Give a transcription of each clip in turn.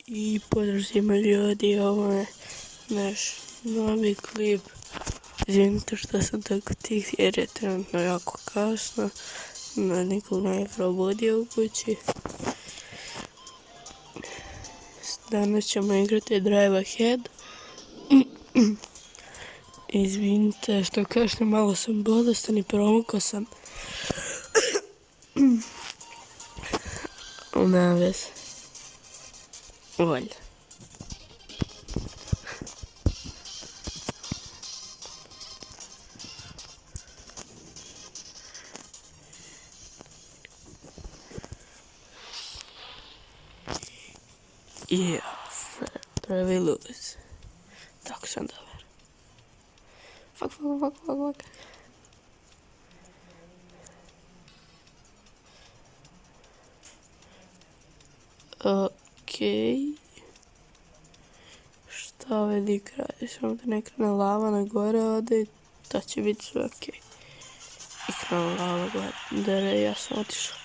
I pozdrav svima ljudi, ovo je naš novi klip. Izvinite što sam tako tih jer je trenutno jako kasno. Nikog ne je probudio u kući. Danas ćemo igrati Drive Ahead. Izvinite što kažem, malo sam bolestan i promukao sam. Nema veze. Valjda. Prvi luz. Tako sam dobar. Fuck. Okej. Šta ovaj lik radi? Samo da ne krene lava na gore ode i to će biti sve okej. I krene lava gore. Dere, ja sam otišao.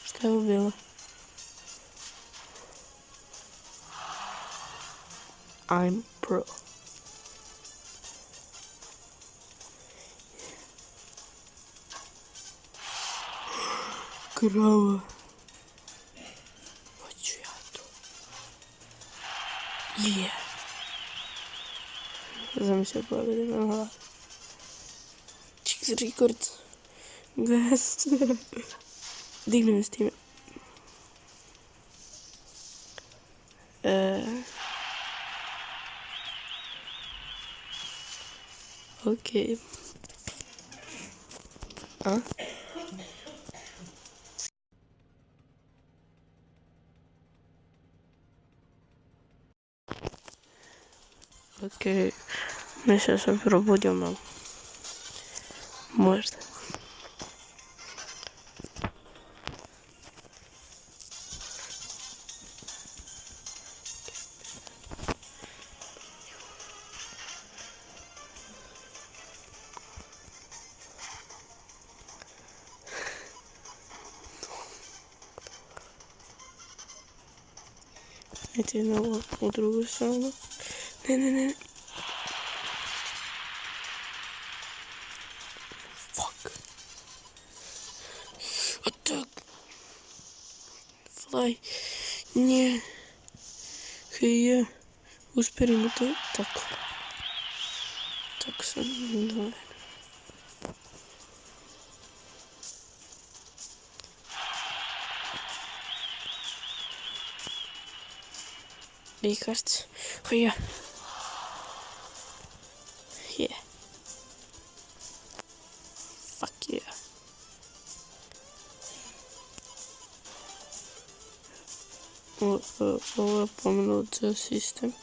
Šta je ovo bilo? I'm pro. Krava. Hoću ja to. Zamislio pobedim na hlavu. Čeks record. Gas. Digni me s time. Okej. A? Okej. Mislio sam probudio malo. Možda. Ajde na u drugu stranu. Ne. Fuck. Attack. Fly. Nje. Hej. Usperimo to. Tako. Tako sam dovoljno. Richard. Hej. Yeah. Fuck yeah. Ovo je pomenuo ceo sistem.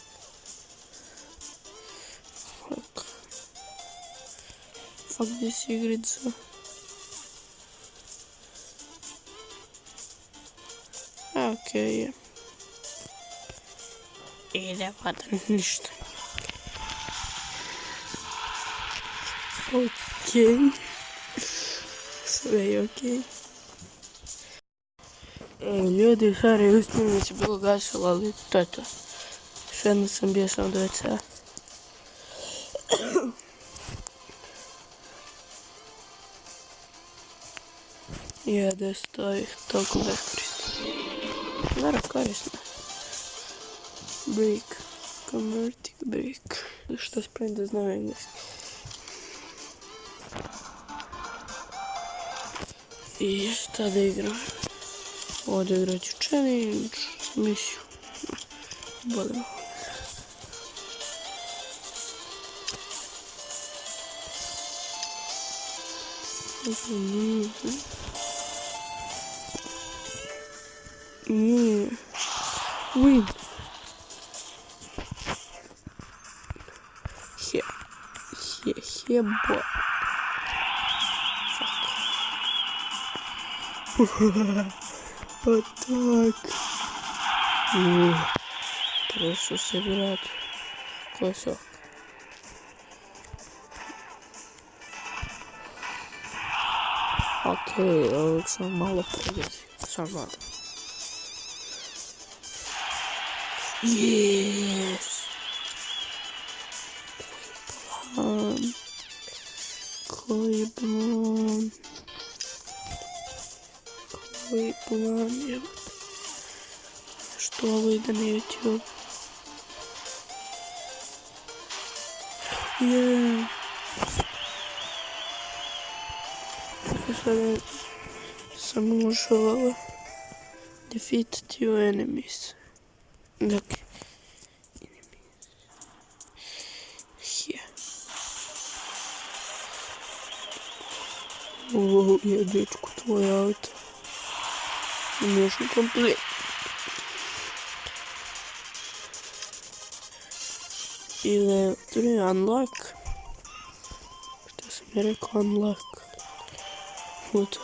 Fuck this igrica. Okej je. I ne pada ništa. Okej. Sve je okej. Ljudi, stvari, uspjeno se bilo gasilo, ali to je to. Još jedno sam bio samo do WC-a. Da stoji toliko beskorisno. Naravno korisno. Brick. Converting brick. Što spremim da znam engleski. I šta da igram? Ovdje igrat ću challenge, misiju. Bolimo. Win. Here, boy. Fuck. Atak. Prošao se, brat. Ko je sok? Okej, ovog sam malo pregazio. Samo da. Yes! Koji plan? Što ovo ide na YouTube? Yeah! Čekaj, sada sam ušao defeat your enemies. Dakle, ovo je dečko tvoj auto. Mission complete. Ili 3 unlock. Šta sam je rekao unlock? What?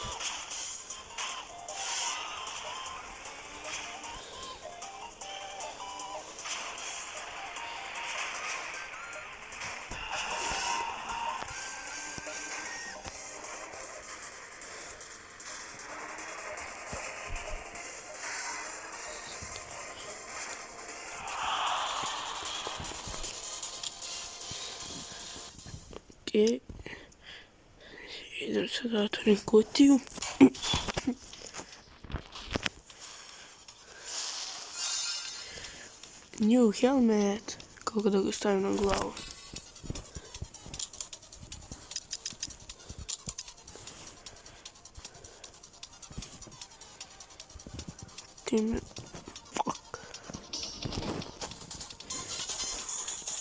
Okej. Idem sad da otvorim kutiju. New helmet. Kako da ga stavim na glavu? Time...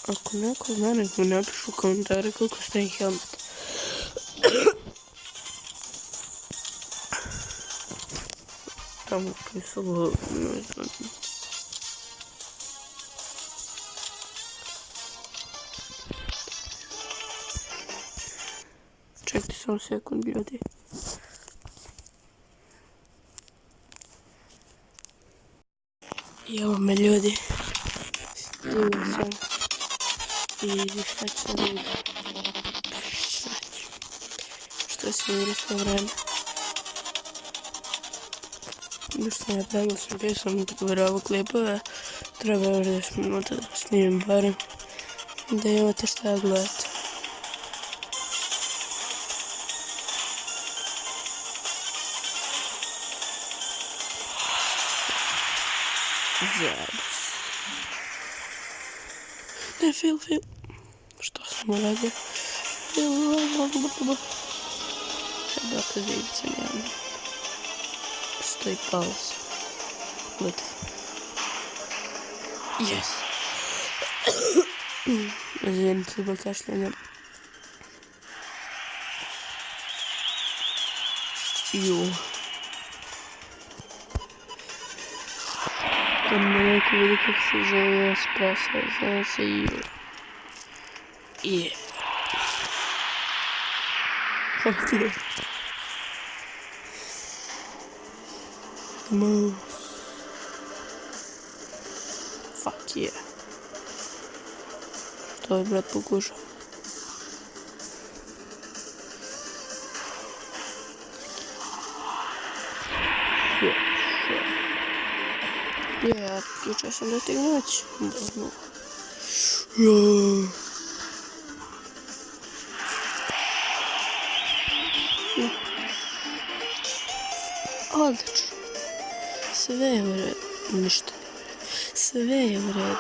Ako neko zna, nek mi napišu u komentare koliko stoji helmet. Tamo pisalo, ne znam. Čekajte samo sekund, ljudi. I evo me, ljudi. Stigao sam. I šta ću sad vidjeti? Što se igra svo vreme? Što ja pravilo sam bio sam pogledao klipove. Treba još 10 minuta da snimim barem. Da imate šta gledati. Zabis. Ne, Fil. Što sam uradio? Dakle, vidite se njemu. Stoji pauz. Gledajte. Yes. Izvinite zbog kašljanja. Ju. Kad me neko vidi kako se zove espresso, zove se Ju. Yeah. Fuck yeah. Move. Fuck yeah. To je brat pokušao. Ja, jučer sam dostignut. Odlično. Sve je u redu. Ništa. Sve je u redu.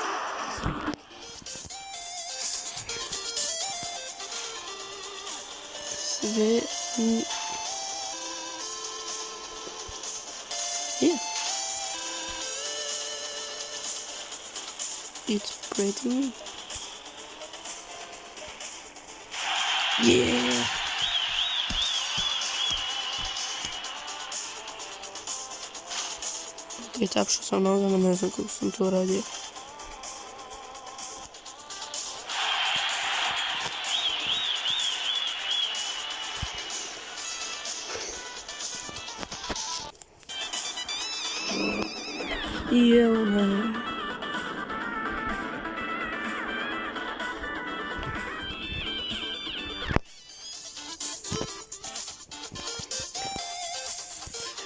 Sve... Yeah. It's pretty neat. Yeah. I tapšao sam nogama, ne znam kako sam to uradio. I evo me.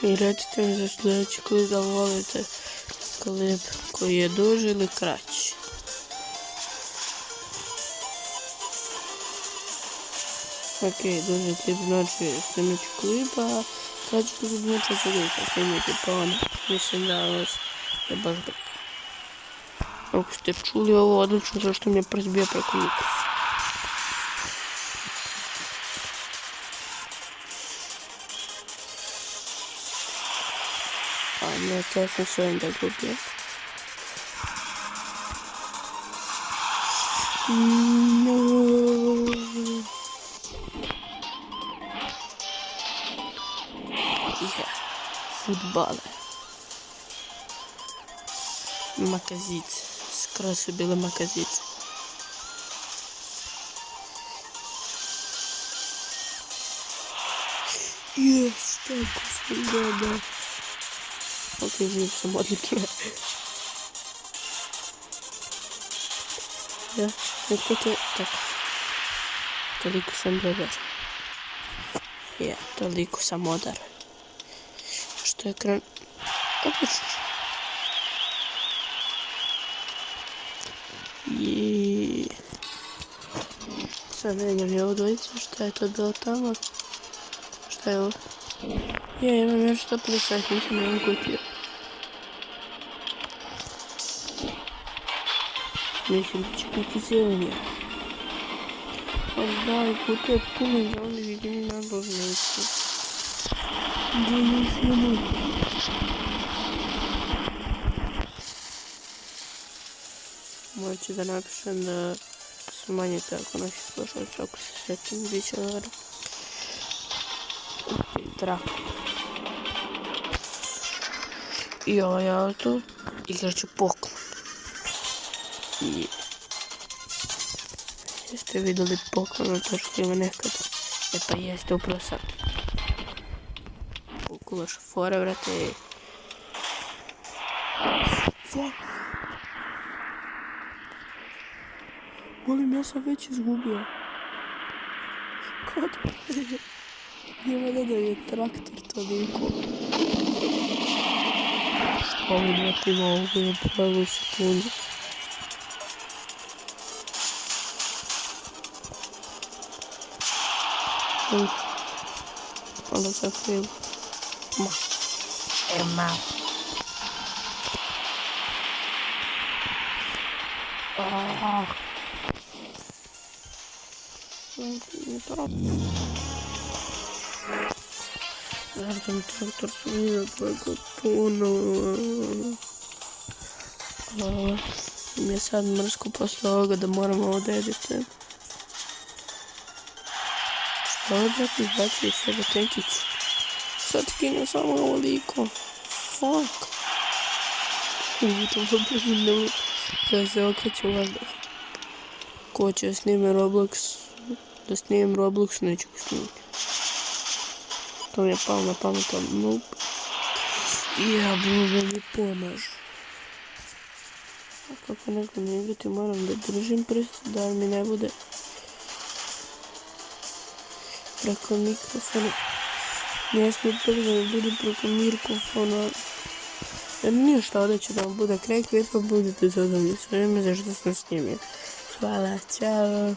I recite mi za sljedeći klip da volite klip koji je duži ili kraći. Ok, duži klip znači snimit ću klipa, kraći klip znači ću ga snimiti, pa ono, mislim da vas je baš briga. Ako ste čuli ovo odlično, zašto mi je prst bio preko mikrofona. A ne, to sam s ovim da gubio. Futbale. Makazice. Skoro su bile makazice. Jes, tako sam gledao. Ok, živ sam odlično. Ja, netko te... Tako. Toliko sam dobar. Ja, toliko sam odar. Što je ekran... Opično. I... Sad menjam je ovo dvojicu, šta je to bilo tamo? Šta je ovo? Ja imam još 150, nisam imam kupio. Mislim da će biti zelenja. Ali daj, kupio je puno za ovdje vidim na božnicu. Da još jedno. Morat ću da napišem da smanjite ako naši slušalci, ako se sjetim, bit će dobro. Traktor. I ovaj auto igrat ću Pokémon. I... Jeste vidjeli Pokémon, to što ima nekad? E pa jeste upravo sad. Kulaš fore, vrate. Fuck. Molim, ja sam već izgubio. Kod? Nije da je traktor toliko. Što mi vratima ovdje na pravu sekundu. Onda sam krivo. Ma. Ma. Zašto mi traktor smije preko puno. Mi je sad mrsko posle ovoga da moram ovo da editem. Što je brat izbacio iz sebe tenkić? Sad kine samo ovoliko. Fuck. To sam prezimljeno. Sada se okreću vazdah. Ko će snime Roblox? Da snijem Roblox, neću ga snimiti. To mi je palo na pamet, ali nope. Ja, Boga mi pomažu. A kako ne znam igrati, moram da držim prst, da mi ne bude preko mikrofona. Ne smije prvo da mi bude preko mikrofona. Jer ništa, ovdje će da vam bude kraj klipa, budete zadovoljni s ovime zašto sam snimio. Hvala, čao.